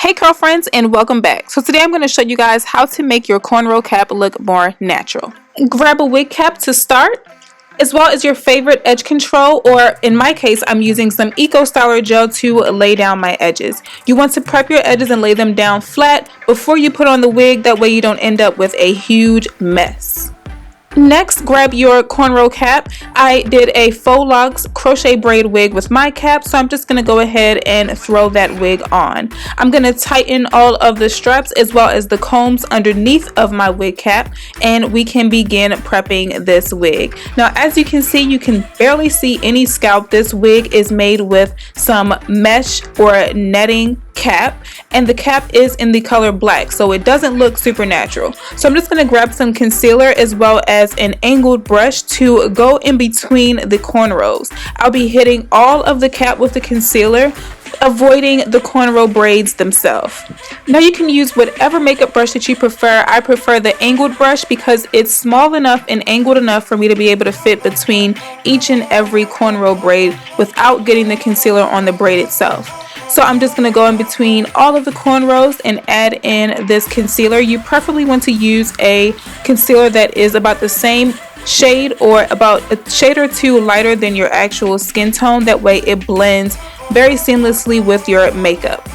Hey girlfriends, and welcome back. So today I'm going to show you guys how to make your cornrow cap look more natural. Grab a wig cap to start, as well as your favorite edge control, or in my case I'm using some Eco Styler gel to lay down my edges. You want to prep your edges and lay them down flat before you put on the wig, that way you don't end up with a huge mess. Next, grab your cornrow cap. I did a Faux Locs crochet braid wig with my cap, so I'm just going to go ahead and throw that wig on. I'm going to tighten all of the straps as well as the combs underneath of my wig cap, and we can begin prepping this wig. Now, as you can see, you can barely see any scalp. This wig is made with some mesh or netting cap, and the cap is in the color black, so it doesn't look super natural. So I'm just going to grab some concealer as well as an angled brush to go in between the cornrows. I'll be hitting all of the cap with the concealer, avoiding the cornrow braids themselves. Now you can use whatever makeup brush that you prefer. I prefer the angled brush because it's small enough and angled enough for me to be able to fit between each and every cornrow braid without getting the concealer on the braid itself. So I'm just going to go in between all of the cornrows and add in this concealer. You preferably want to use a concealer that is about the same shade or about a shade or two lighter than your actual skin tone. That way it blends very seamlessly with your makeup.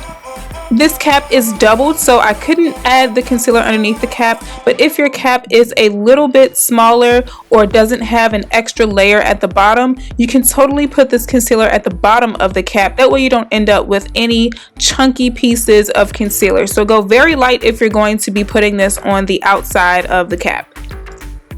This cap is doubled, so I couldn't add the concealer underneath the cap, but if your cap is a little bit smaller or doesn't have an extra layer at the bottom, you can totally put this concealer at the bottom of the cap. That way you don't end up with any chunky pieces of concealer. So go very light if you're going to be putting this on the outside of the cap.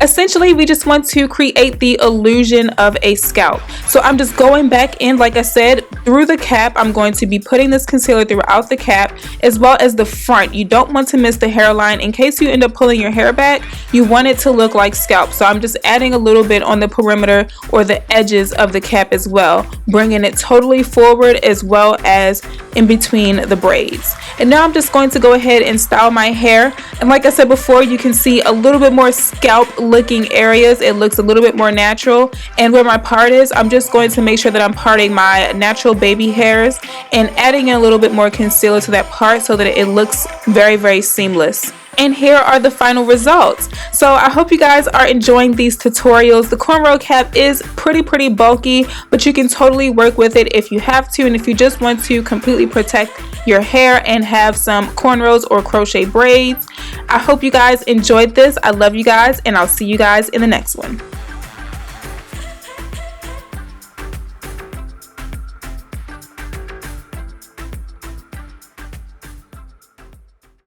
Essentially, we just want to create the illusion of a scalp. So I'm just going back in, like I said, through the cap. I'm going to be putting this concealer throughout the cap as well as the front. You don't want to miss the hairline. In case you end up pulling your hair back, you want it to look like scalp. So I'm just adding a little bit on the perimeter or the edges of the cap as well, bringing it totally forward as well as in between the braids. And now I'm just going to go ahead and style my hair. And like I said before, you can see a little bit more scalp looking areas. It looks a little bit more natural, and where my part is, I'm just going to make sure that I'm parting my natural baby hairs and adding in a little bit more concealer to that part so that it looks very seamless. And here are the final results. So I hope you guys are enjoying these tutorials. The cornrow cap is pretty bulky, but you can totally work with it if you have to, and if you just want to completely protect your hair and have some cornrows or crochet braids. I hope you guys enjoyed this. I love you guys, and I'll see you guys in the next one.